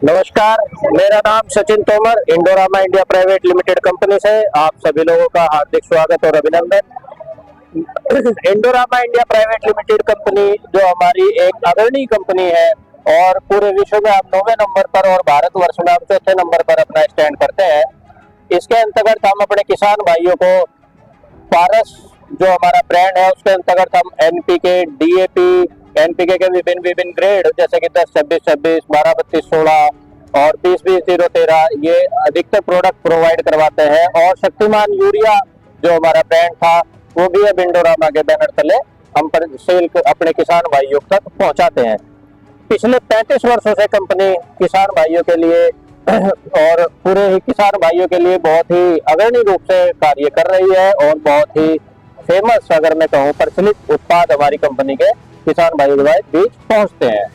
नमस्कार, मेरा नाम Sachin Tomar, Indorama India private limited company से आप सभी लोगों का हार्दिक स्वागत और अभिनंदन। Indorama India private limited company जो हमारी एक अग्रणी कंपनी है और पूरे विश्व में हम 9वें नंबर पर और भारतवर्ष में हम चौथे नंबर पर अपना स्टैंड करते हैं। इसके अंतर्गत हम अपने किसान भाइयों को पारस जो हमारा ब्रांड है उसके अंतर्गत हम एनपीके, डीएपी, एनपीके के विभिन्न ग्रेड जैसे कि 10-26-26, 12-32-16 और 20-20-0-13 ये अधिकतर प्रोडक्ट प्रोवाइड करवाते हैं। और शक्तिमान यूरिया जो हमारा ब्रांड था वो भी अब इंडोरामा के बैनर तले हम पर सेल अपने किसान भाइयों तक पहुंचाते हैं। पिछले 35 वर्षों से कंपनी किसान भाइयों के लिए और पूरे ही किसान भाइयों के लिए बहुत ही अग्रणी रूप से कार्य कर रही है और बहुत ही फेमस, अगर मैं कहूँ, प्रचलित उत्पाद हमारी कंपनी के किसान भाइयों के बीच पहुंचते हैं।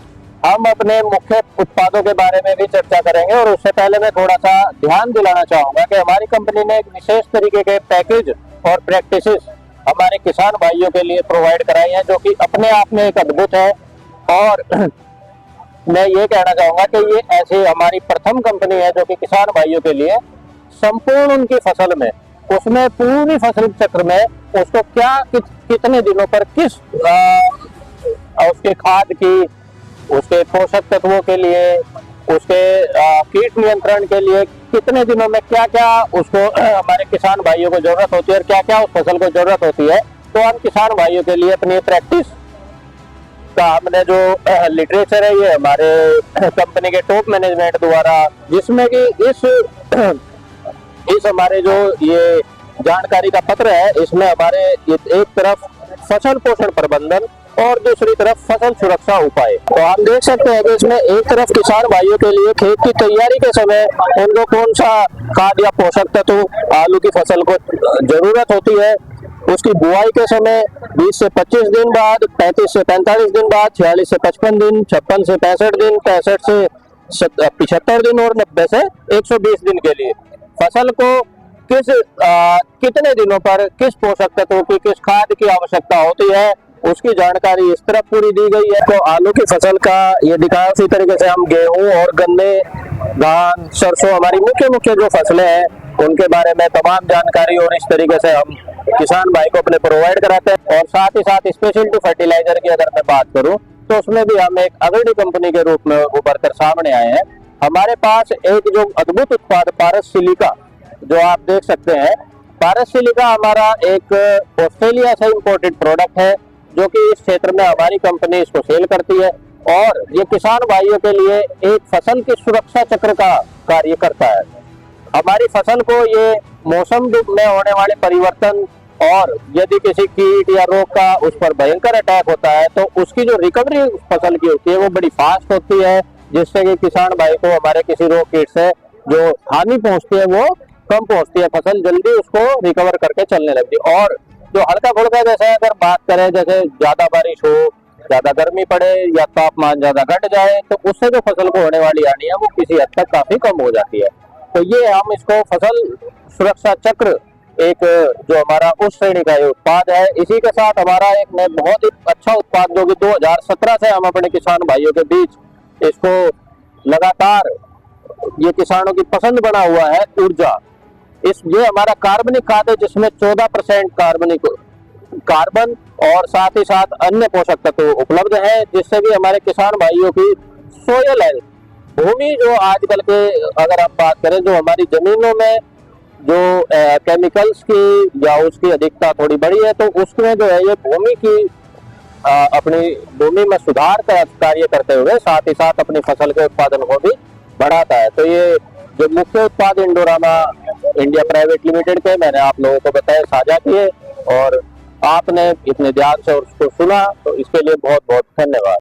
हम अपने मुख्य उत्पादों के बारे में भी चर्चा करेंगे और उससे पहले मैं थोड़ा सा ध्यान दिलाना चाहूंगा कि हमारी कंपनी ने एक विशेष तरीके के पैकेज और प्रैक्टिसेस हमारे किसान भाइयों के लिए प्रोवाइड कराई हैं जो कि अपने आप में एक अद्भुत है। और मैं ये कहना चाहूंगा कि ये ऐसी हमारी प्रथम कंपनी है जो कि किसान भाइयों के लिए संपूर्ण उनकी फसल में, उसमें पूरी फसल चक्र में उसको क्या कितने दिनों पर किस उसके खाद की, उसके पोषक तत्वों के लिए, उसके कीट नियंत्रण के लिए कितने दिनों में क्या क्या उसको हमारे किसान भाइयों को जरूरत होती है और क्या क्या उस फसल को जरूरत होती है, तो हम किसान भाइयों के लिए अपनी प्रैक्टिस का हमने जो लिटरेचर है ये हमारे कंपनी के टॉप मैनेजमेंट द्वारा, जिसमें कि इस हमारे जो ये जानकारी का पत्र है इसमें हमारे एक तरफ फसल पोषण प्रबंधन और दूसरी तरफ फसल सुरक्षा उपाय, तो हम देख सकते हैं कि इसमें एक तरफ किसान भाइयों के लिए खेत की तैयारी के समय उनको कौन सा खाद या पोषक तत्व आलू की फसल को जरूरत होती है, उसकी बुआई के समय 20 से 25 दिन बाद, 35 से 45 दिन बाद, 46 से 55 दिन, 56 से 65 दिन, 65 से 75 दिन और 90 से 120 दिन के लिए फसल को कितने दिनों पर किस पोषक तत्वों की, किस खाद की आवश्यकता होती है उसकी जानकारी इस तरफ पूरी दी गई है। तो आलू की फसल का ये दिखाया, उसी तरीके से हम गेहूं और गन्ने, धान, सरसों, हमारी मुख्य जो फसलें हैं उनके बारे में तमाम जानकारी और इस तरीके से हम किसान भाई को अपने प्रोवाइड कराते हैं। और साथ ही साथ स्पेशलिटी फर्टिलाइजर की अगर मैं बात करूं तो उसमें भी हम एक अग्रणी कंपनी के रूप में उभर कर सामने आए हैं। हमारे पास एक जो अद्भुत उत्पाद पारस सिलिका जो आप देख सकते हैं, पारस सिलिका हमारा एक ऑस्ट्रेलिया से इंपोर्टेड प्रोडक्ट है जो कि इस क्षेत्र में हमारी कंपनी इसको सेल करती है और ये किसान भाइयों के लिए एक फसल की सुरक्षा चक्र का कार्य करता है। हमारी फसल को ये मौसम में होने वाले परिवर्तन और यदि किसी कीट या रोग का उस पर भयंकर अटैक होता है तो उसकी जो रिकवरी उस फसल की होती है वो बड़ी फास्ट होती है, जिससे कि किसान भाई को हमारे किसी रोग कीट से जो हानि पहुंचती है वो कम पहुंचती है, फसल जल्दी उसको रिकवर करके चलने लगती है। और जो हल्का फुल्का जैसे अगर बात करें, जैसे ज्यादा बारिश हो, ज्यादा गर्मी पड़े या तापमान ज्यादा घट जाए तो उससे जो फसल को होने वाली हानि है वो किसी हद तक काफी कम हो जाती है। तो ये हम इसको फसल सुरक्षा चक्र एक जो हमारा उस श्रेणी का उत्पाद है, इसी के साथ हमारा एक बहुत ही अच्छा उत्पाद जो कि 2017 से हम अपने किसान भाइयों के बीच इसको लगातार ये किसानों की पसंद बना हुआ है, ऊर्जा। ये हमारा कार्बनिक खाद है जिसमें 14% कार्बन और साथ ही साथ अन्य पोषक तत्व उपलब्ध है, जिससे कि हमारे किसान भाइयों की सोयल हेल्थ, भूमि जो आजकल के अगर आप बात करें जो हमारी जमीनों में जो केमिकल्स की या उसकी अधिकता थोड़ी बढ़ी है तो उसमें जो है ये भूमि की अपनी भूमि में सुधार का कार्य करते हुए साथ ही साथ अपनी फसल के उत्पादन को भी बढ़ाता है। तो ये जो मुख्य उत्पाद इंडोरामा इंडिया प्राइवेट लिमिटेड के मैंने आप लोगों को बताया, साझा किए और आपने इतने ध्यान से उसको सुना, तो इसके लिए बहुत बहुत धन्यवाद।